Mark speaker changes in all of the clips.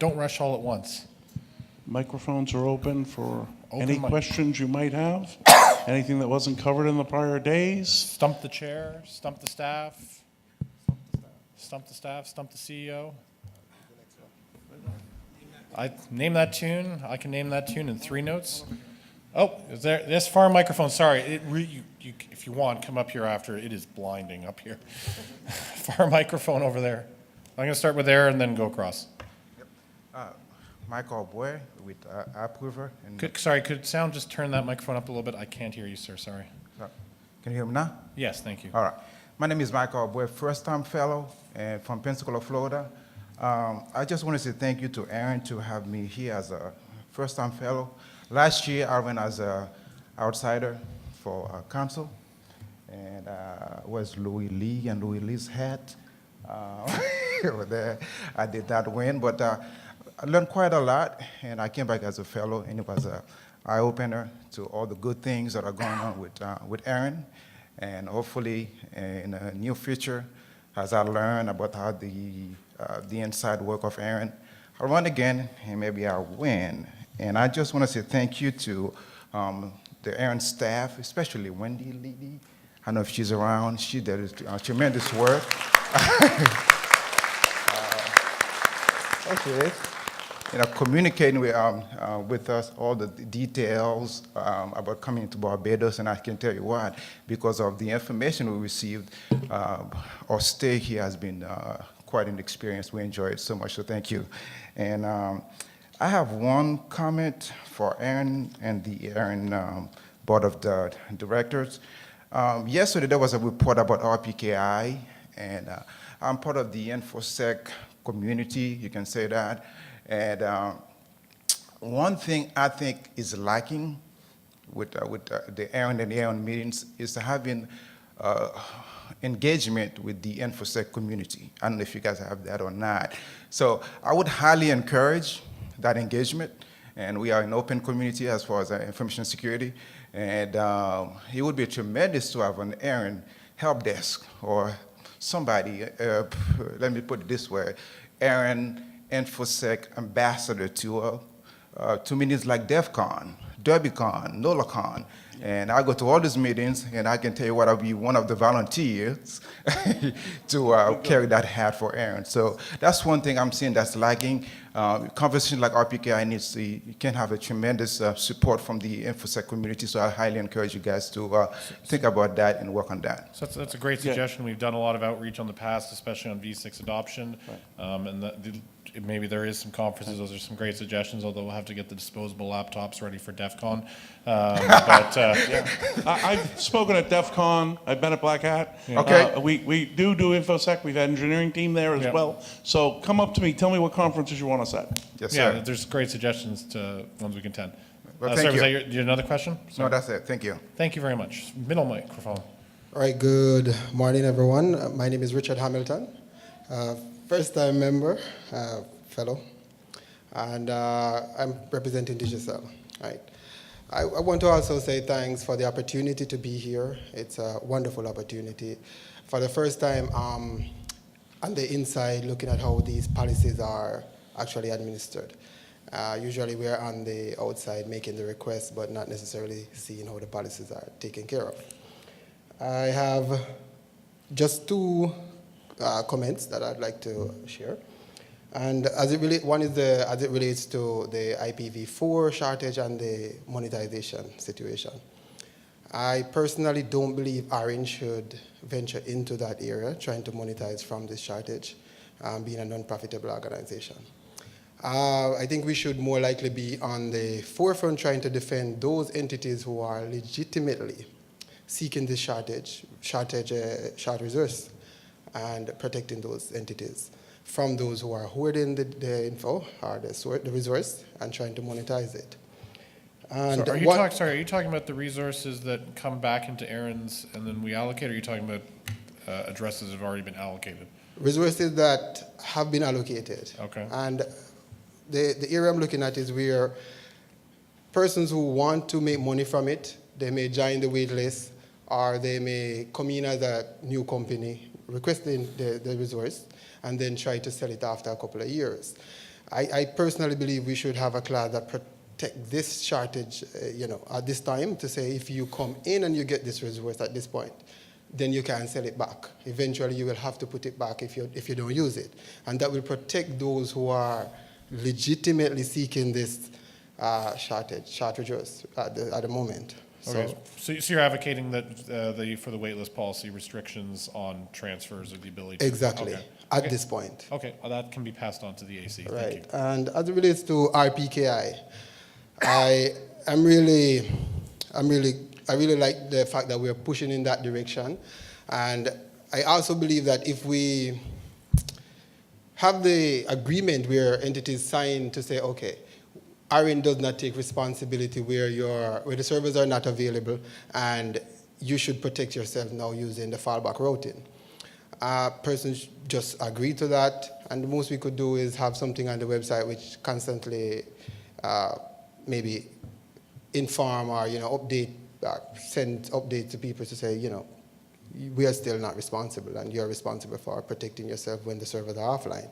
Speaker 1: Don't rush all at once.
Speaker 2: Microphones are open for
Speaker 1: Open
Speaker 2: any
Speaker 1: mic.
Speaker 2: questions you might have. Anything that wasn't covered in the prior days.
Speaker 1: Stump the chair, stump the staff. Stump the staff, stump the CEO. I name that tune. I can name that tune in 3 notes. Oh, is there this far microphone? Sorry, if you want, come up here after. It is blinding up here. Far microphone over there. I'm gonna start with there and then go across.
Speaker 3: Michael Boy with Approver.
Speaker 1: Could sound just turn that microphone up a little bit? I can't hear you, sir. Sorry.
Speaker 3: Can you hear me now?
Speaker 1: Yes, thank you.
Speaker 3: All right. My name is Michael Boy, first-time fellow and from Pensacola, Florida. I just want to say thank you to ARIN to have me here as a first-time fellow. Last year, I went as an outsider for council, and was Louis Lee and Louis Lee's hat over there. I did not win, but I learned quite a lot, and I came back as a fellow, and it was an eye-opener to all the good things that are going on with ARIN, and hopefully in the near future, as I learn about how the inside work of ARIN, I'll run again, and maybe I'll win. And I just want to say thank you to the ARIN staff, especially Wendy Levy. I don't know if she's around. She did tremendous work. Okay. Communicating with us all the details about coming to Barbados, and I can tell you what, because of the information we received, our stay here has been quite an experience. We enjoy it so much, so thank you. And I have one comment for ARIN and the ARIN Board of Directors. Yesterday there was a report about RPKI, and I'm part of the InfoSec community, you can say that. And one thing I think is lacking with the ARIN and the ARIN meetings is having engagement with the InfoSec community. I don't know if you guys have that or not. So I would highly encourage that engagement. And we are an open community as far as information security. And it would be tremendous to have an ARIN help desk or somebody, let me put it this way, ARIN InfoSec ambassador to meetings like DEF CON, DerbyCon, NOLACon. And I go to all these meetings, and I can tell you what, I'll be one of the volunteers to carry that hat for ARIN. So that's one thing I'm seeing that's lacking. Conversations like RPKI needs to, you can have a tremendous support from the InfoSec community, so I highly encourage you guys to think about that and work on that.
Speaker 1: So that's a great suggestion. We've done a lot of outreach on the past, especially on V6 adoption, and maybe there is some conferences. Those are some great suggestions, although we'll have to get the disposable laptops ready for DEF CON.
Speaker 2: I've spoken at DEF CON. I've been at Black Hat.
Speaker 3: Yeah. Okay.
Speaker 2: We do InfoSec. We've had engineering team there as well. So come up to me. Tell me what conferences you want us at.
Speaker 3: Yes, sir.
Speaker 1: Yeah, there's great suggestions to ones we can attend.
Speaker 3: Well, thank
Speaker 1: sorry,
Speaker 3: you.
Speaker 1: was that your another question?
Speaker 3: No, that's it. Thank you.
Speaker 1: Thank you very much. Middle microphone.
Speaker 4: All right, good morning, everyone. My name is Richard Hamilton, first-time member, fellow, and I'm representing Digicel. Right. I want to also say thanks for the opportunity to be here. It's a wonderful opportunity. For the first time, on the inside, looking at how these policies are actually administered. Usually we're on the outside making the requests, but not necessarily seeing how the policies are taken care of. I have just 2 comments that I'd like to share. And as it relates to the IPv4 shortage and the monetization situation. I personally don't believe ARIN should venture into that area, trying to monetize from this shortage, being a non-profitable organization. I think we should more likely be on the forefront trying to defend those entities who are legitimately seeking this short resource and protecting those entities from those who are hoarding the info or the resource and trying to monetize it. And
Speaker 1: So are you talking about the resources that come back into ARIN's and then we allocate, or are you talking about addresses that have already been allocated?
Speaker 4: Resources that have been allocated.
Speaker 1: Okay.
Speaker 4: And the area I'm looking at is where persons who want to make money from it, they may join the wait list, or they may come in as a new company requesting the resource and then try to sell it after a couple of years. I personally believe we should have a clause that protect this shortage, at this time, to say if you come in and you get this resource at this point, then you can sell it back. Eventually, you will have to put it back if you don't use it. And that will protect those who are legitimately seeking this shortages at the moment.
Speaker 1: Okay, so you're advocating that for the waitlist policy restrictions on transfers or the ability to...
Speaker 4: Exactly,
Speaker 1: Okay.
Speaker 4: at
Speaker 1: Okay.
Speaker 4: this point.
Speaker 1: Okay, well, that can be passed on to the AC. Thank
Speaker 4: Right,
Speaker 1: you.
Speaker 4: and as it relates to RPKI, I really like the fact that we're pushing in that direction, and I also believe that if we have the agreement where entities sign to say, okay, ARIN does not take responsibility where the servers are not available, and you should protect yourself now using the fallback routing. Persons just agree to that, and the most we could do is have something on the website which constantly maybe inform or update, send updates to people to say, we are still not responsible, and you're responsible for protecting yourself when the servers are offline.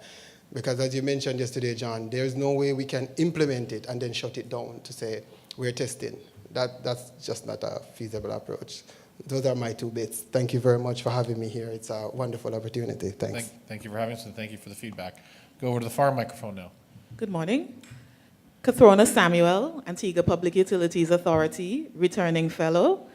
Speaker 4: Because as you mentioned yesterday, John, there's no way we can implement it and then shut it down to say we're testing. That's just not a feasible approach. Those are my 2 bits. Thank you very much for having me here. It's a wonderful opportunity. Thanks.
Speaker 1: Thank you for having us, and thank you for the feedback. Go over to the far microphone now.
Speaker 5: Good morning. Kathrona Samuel, Antigua Public Utilities Authority, returning fellow.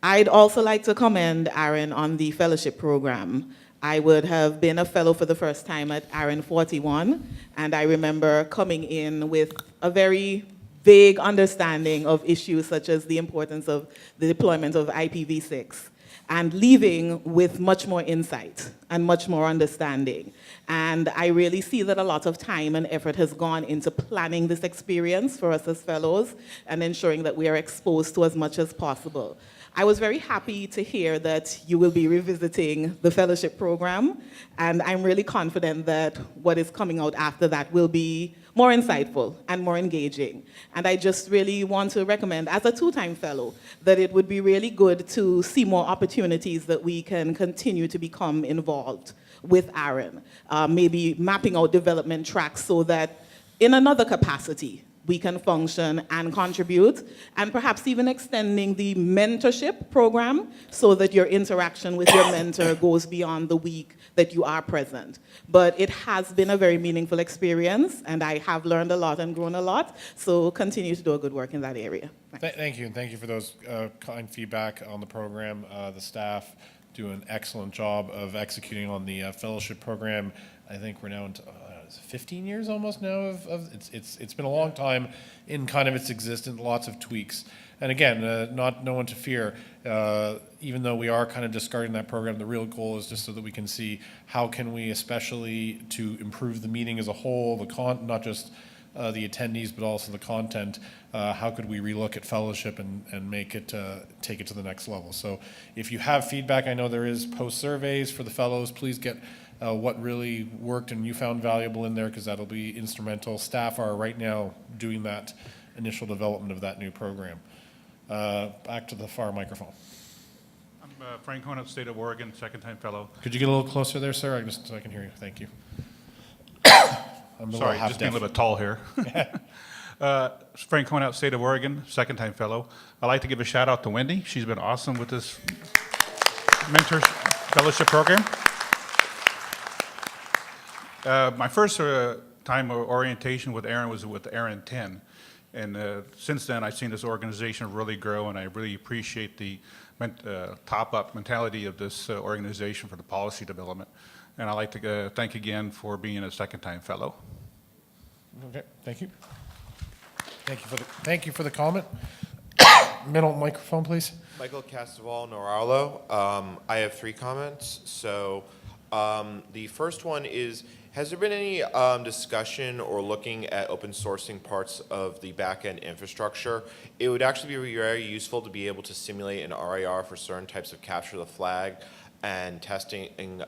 Speaker 5: I'd also like to commend ARIN on the fellowship program. I would have been a fellow for the first time at ARIN 41, and I remember coming in with a very vague understanding of issues such as the importance of the deployment of IPv6, and leaving with much more insight and much more understanding. And I really see that a lot of time and effort has gone into planning this experience for us as fellows and ensuring that we are exposed to as much as possible. I was very happy to hear that you will be revisiting the fellowship program, and I'm really confident that what is coming out after that will be more insightful and more engaging. And I just really want to recommend, as a 2-time fellow, that it would be really good to see more opportunities that we can continue to become involved with ARIN. Maybe mapping out development tracks so that in another capacity, we can function and contribute, and perhaps even extending the mentorship program so that your interaction with your mentor goes beyond the week that you are present. But it has been a very meaningful experience, and I have learned a lot and grown a lot, so continue to do a good work in that area.
Speaker 1: Thank you, and thank you for those kind feedback on the program. The staff do an excellent job of executing on the fellowship program. I think we're now into 15 years almost now of it's been a long time in kind of its existence, lots of tweaks. And again, no one to fear, even though we are kind of discarding that program, the real goal is just so that we can see how can we, especially to improve the meeting as a whole, not just the attendees, but also the content, how could we relook at fellowship and make it, take it to the next level. So if you have feedback, I know there is post surveys for the fellows, please get what really worked and you found valuable in there, because that'll be instrumental. Staff are right now doing that initial development of that new program. Back to the far microphone.
Speaker 6: I'm Frank Conant, State of Oregon, 2nd-time fellow.
Speaker 1: Could you get a little closer there, sir? Just so I can hear you. Thank you. I'm a
Speaker 6: Sorry,
Speaker 1: little
Speaker 6: just being a
Speaker 1: half-deaf.
Speaker 6: little bit tall here. Frank Conant, State of Oregon, 2nd-time fellow. I'd like to give a shout out to Wendy. She's been awesome with this mentor fellowship program. My first time of orientation with ARIN was with ARIN 10. And since then, I've seen this organization really grow, and I really appreciate the top-up mentality of this organization for the policy development. And I'd like to thank again for being a 2nd-time fellow.
Speaker 1: Okay, thank you. Thank you for the comment. Middle microphone, please.
Speaker 7: Michael Castoval, Norarlo. I have 3 comments. So the first one is, has there been any discussion or looking at open sourcing parts of the back-end infrastructure? It would actually be very useful to be able to simulate an RIR for certain types of capture the flag and testing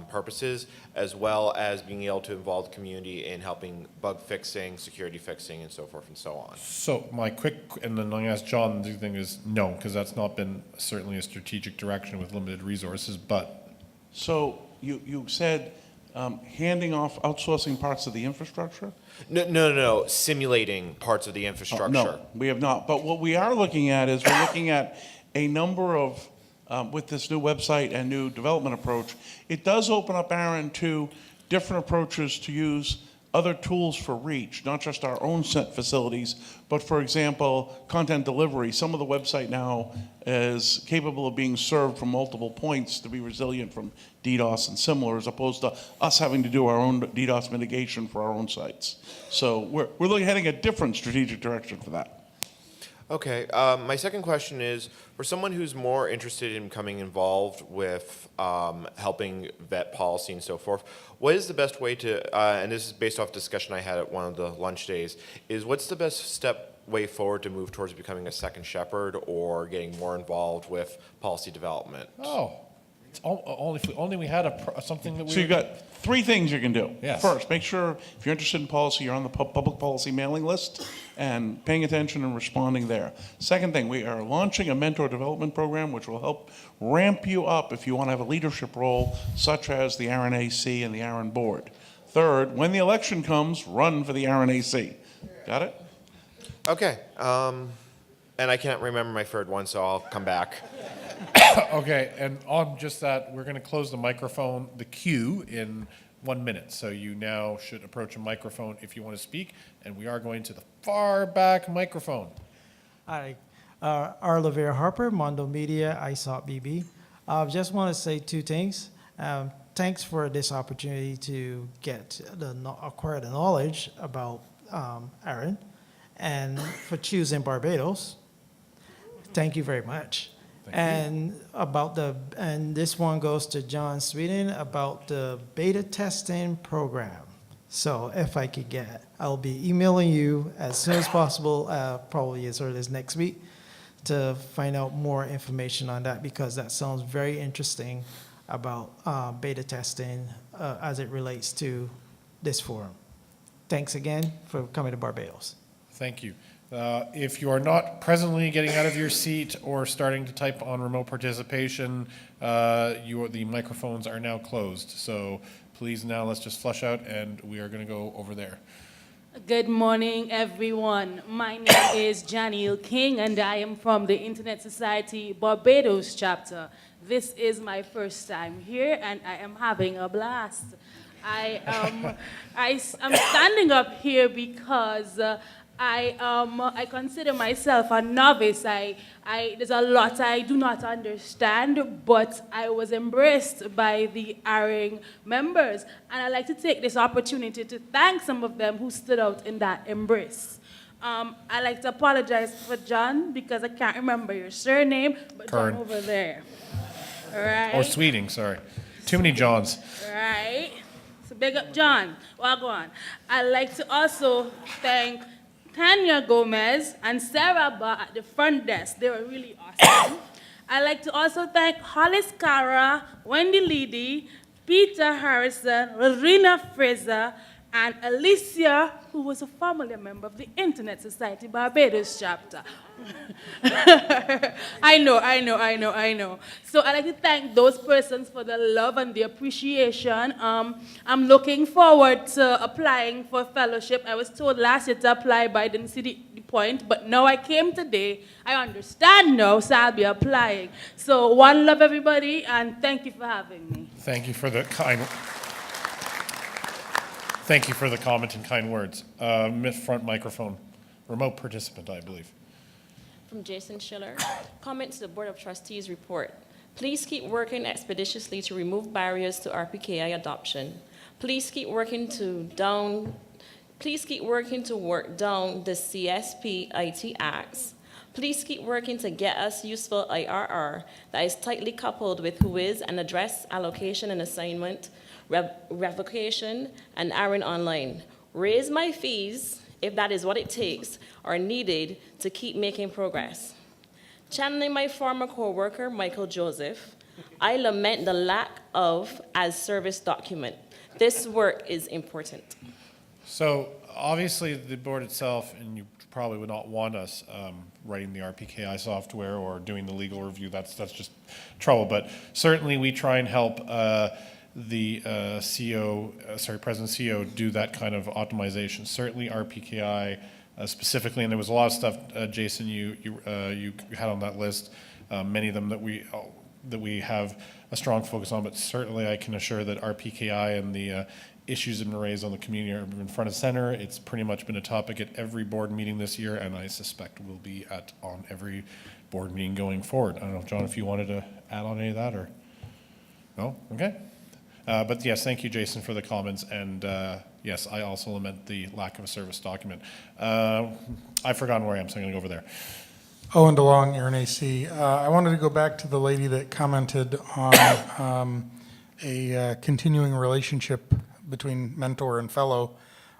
Speaker 7: purposes, as well as being able to involve the community in helping bug fixing, security fixing, and so forth and so on.
Speaker 1: So my quick, and then I'm going to ask John, the thing is no, because that's not been certainly a strategic direction with limited resources, but.
Speaker 2: So you said handing off, outsourcing parts of the infrastructure?
Speaker 7: No. Simulating parts of the infrastructure.
Speaker 2: No, we have not. But what we are looking at is we're looking at a number of, with this new website and new development approach, it does open up, Aaron, to different approaches to use other tools for reach, not just our own set facilities, but for example, content delivery. Some of the website now is capable of being served from multiple points to be resilient from DDoS and similar, as opposed to us having to do our own DDoS mitigation for our own sites. So we're looking heading a different strategic direction for that.
Speaker 7: Okay, my second question is, for someone who's more interested in becoming involved with helping vet policy and so forth, what is the best way to, and this is based off discussion I had at one of the lunch days, is what's the best way forward to move towards becoming a second shepherd or getting more involved with policy development?
Speaker 1: Oh, it's only we had something that we.
Speaker 2: So you've got three things you can do.
Speaker 1: Yes.
Speaker 2: First, make sure if you're interested in policy, you're on the public policy mailing list and paying attention and responding there. Second thing, we are launching a mentor development program which will help ramp you up if you want to have a leadership role, such as the ARIN AC and the ARIN board. Third, when the election comes, run for the ARIN AC. Got it?
Speaker 7: Okay, and I can't remember my third one, so I'll come back.
Speaker 1: Okay, and on just that, we're going to close the queue in 1 minute. So you now should approach a microphone if you want to speak, and we are going to the far back microphone.
Speaker 8: Hi, Arla Vera Harper, Mondo Media, ISOP BB. Just want to say two things. Thanks for this opportunity to acquire the knowledge about ARIN, and for choosing Barbados. Thank you very much. And this one goes to John Sweden about the beta testing program. So if I could I'll be emailing you as soon as possible, probably as early as next week, to find out more information on that, because that sounds very interesting about beta testing as it relates to this forum. Thanks again for coming to Barbados.
Speaker 1: Thank you. If you are not presently getting out of your seat or starting to type on remote participation, the microphones are now closed. So please now let's just flush out, and we are going to go over there.
Speaker 9: Good morning, everyone. My name is Janiel King, and I am from the Internet Society Barbados chapter. This is my first time here, and I am having a blast. I'm standing up here because I consider myself a novice. There's a lot I do not understand, but I was embraced by the ARIN members, and I'd like to take this opportunity to thank some of them who stood out in that embrace. I'd like to apologize for John, because I can't remember your surname, but
Speaker 1: Kern.
Speaker 9: John over there. All right.
Speaker 1: Or Sweeting, sorry. Too many Johns.
Speaker 9: Right. So big up John. Well, go on. I'd like to also thank Tanya Gomez and Sarah Ba at the front desk. They were really awesome. I'd like to also thank Hollis Cara, Wendy Leedy, Peter Harrison, Rosina Fraser, and Alicia, who was a formerly a member of the Internet Society Barbados chapter. I know. So I'd like to thank those persons for the love and the appreciation. I'm looking forward to applying for fellowship. I was told last year to apply, but I didn't see the point. But now I came today. I understand now, so I'll be applying. So one love, everybody, and thank you for having me.
Speaker 1: Thank you for the comment and kind words. Front microphone. Remote participant, I believe.
Speaker 10: From Jason Schiller. Comment to the Board of Trustees report. Please keep working expeditiously to remove barriers to RPKI adoption. Please keep working to work down the CSP IT acts. Please keep working to get us useful IRR that is tightly coupled with WHOIS and address allocation and assignment, revocation, and ARIN online. Raise my fees, if that is what it takes, are needed to keep making progress. Channeling my former co-worker, Michael Joseph, I lament the lack of as-service document. This work is important.
Speaker 1: So obviously the board itself, and you probably would not want us writing the RPKI software or doing the legal review. That's just trouble. But certainly we try and help the President CEO do that kind of optimization. Certainly RPKI specifically, and there was a lot of stuff, Jason, you had on that list, many of them that we have a strong focus on, but certainly I can assure that RPKI and the issues that have been raised on the community are in front of center. It's pretty much been a topic at every board meeting this year, and I suspect will be on every board meeting going forward. I don't know, John, if you wanted to add on any of that, or no? Okay. But yes, thank you, Jason, for the comments, and yes, I also lament the lack of a service document. I've forgotten where I am, so I'm going to go over there.
Speaker 11: Owen DeLong, ARIN AC. I wanted to go back to the lady that commented on a continuing relationship between mentor and fellow.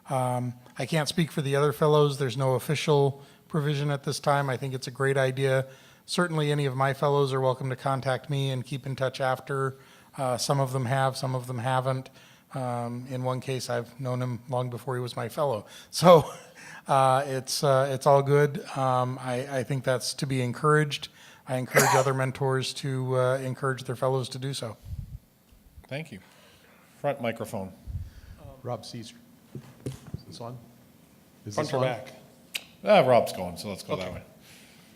Speaker 11: I can't speak for the other fellows. There's no official provision at this time. I think it's a great idea. Certainly any of my fellows are welcome to contact me and keep in touch after. Some of them have, some of them haven't. In one case, I've known him long before he was my fellow. So it's all good. I think that's to be encouraged. I encourage other mentors to encourage their fellows to do so.
Speaker 1: Thank you. Front microphone.
Speaker 12: Rob Seastrom. Is this on? Is
Speaker 1: Front
Speaker 12: this
Speaker 1: or
Speaker 12: on?
Speaker 1: back? Rob's going, so let's go that way.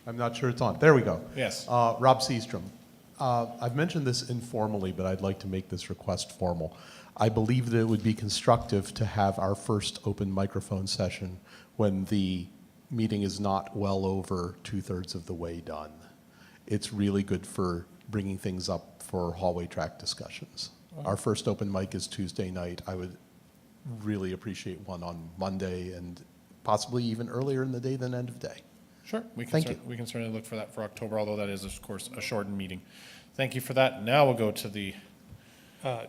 Speaker 12: I'm not sure it's on. There we go.
Speaker 1: Yes.
Speaker 12: Rob Seastrom. I've mentioned this informally, but I'd like to make this request formal. I believe that it would be constructive to have our first open microphone session when the meeting is not well over 2/3 of the way done. It's really good for bringing things up for hallway track discussions. Our first open mic is Tuesday night. I would really appreciate one on Monday and possibly even earlier in the day than end of day.
Speaker 1: Sure. We can certainly look for that for October, although that is, of course, a shortened meeting. Thank you for that. Now we'll go to the...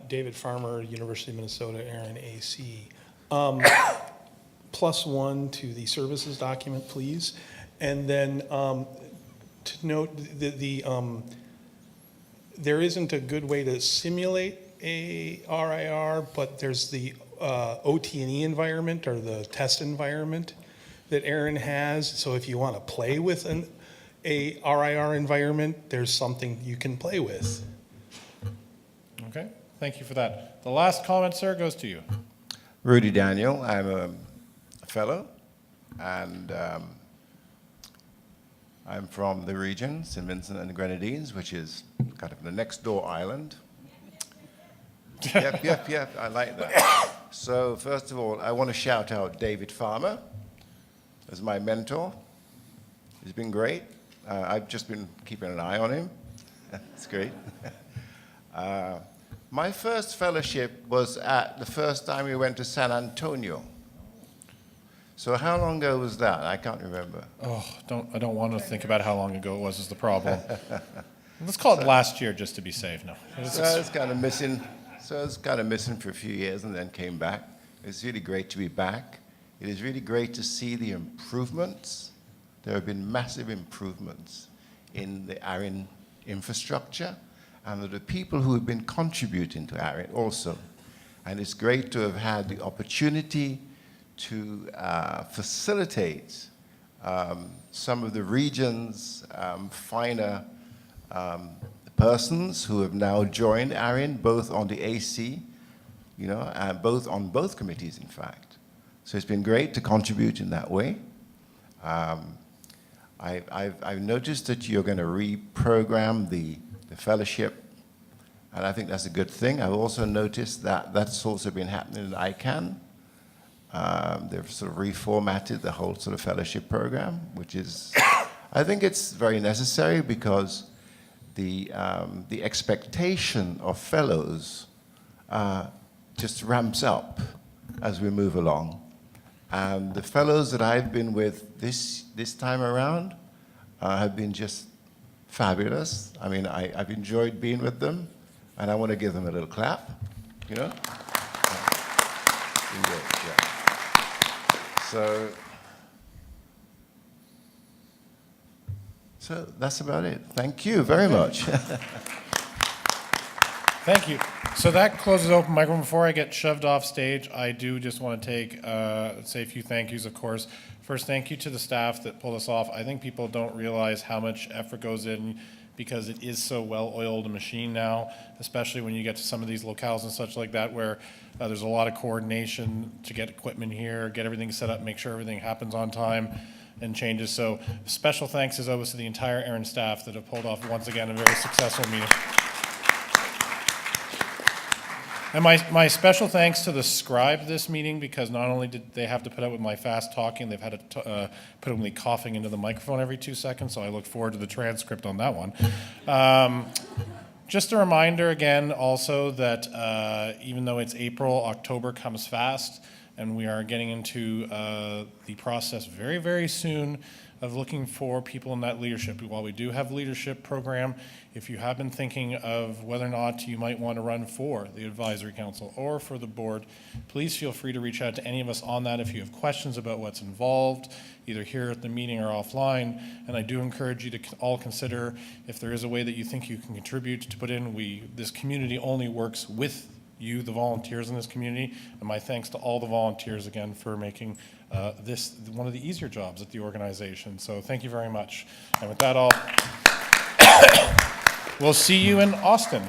Speaker 13: David Farmer, University of Minnesota, ARIN AC. +1 to the services document, please. And then to note that there isn't a good way to simulate a RIR, but there's the OT&E environment or the test environment that ARIN has. So if you want to play with a RIR environment, there's something you can play with.
Speaker 1: Okay. Thank you for that. The last comment, sir, goes to you.
Speaker 14: Rudy Daniel. I'm a fellow, and I'm from the region, St. Vincent and the Grenadines, which is kind of the next door island. Yep, I like that. So first of all, I want to shout out David Farmer as my mentor. He's been great. I've just been keeping an eye on him. That's great. My first fellowship was at the first time we went to San Antonio. So how long ago was that? I can't remember.
Speaker 1: Oh, I don't want to think about how long ago it was is the problem. Let's call it last year just to be safe. No.
Speaker 14: So I was kind of missing. So I was kind of missing for a few years and then came back. It's really great to be back. It is really great to see the improvements. There have been massive improvements in the ARIN infrastructure, and there are people who have been contributing to ARIN also. And it's great to have had the opportunity to facilitate some of the region's finer persons who have now joined ARIN, both on the AC, and both on both committees, in fact. So it's been great to contribute in that way. I've noticed that you're going to reprogram the fellowship, and I think that's a good thing. I've also noticed that that's also been happening in ICANN. They've sort of reformatted the whole sort of fellowship program, which is, I think it's very necessary because the expectation of fellows just ramps up as we move along. And the fellows that I've been with this time around have been just fabulous. I mean, I've enjoyed being with them, and I want to give them a little clap, Yeah. So that's about it. Thank you very much.
Speaker 1: Thank you. So that closes open microphone. Before I get shoved off stage, I do just want to say a few thank yous, of course. First, thank you to the staff that pulled us off. I think people don't realize how much effort goes in because it is so well-oiled a machine now, especially when you get to some of these locales and such like that where there's a lot of coordination to get equipment here, get everything set up, make sure everything happens on time and changes. So special thanks as always to the entire ARIN staff that have pulled off once again a very successful meeting. And my special thanks to the scribe this meeting, because not only did they have to put up with my fast talking, they've had to put up with me coughing into the microphone every 2 seconds, so I look forward to the transcript on that one. Just a reminder again also that even though it's April, October comes fast, and we are getting into the process very, very soon of looking for people in that leadership. While we do have a leadership program, if you have been thinking of whether or not you might want to run for the advisory council or for the board, please feel free to reach out to any of us on that if you have questions about what's involved, either here at the meeting or offline. And I do encourage you to all consider if there is a way that you think you can contribute to put in. This community only works with you, the volunteers in this community, and my thanks to all the volunteers again for making this one of the easier jobs at the organization. So thank you very much. And with that, we'll see you in Austin.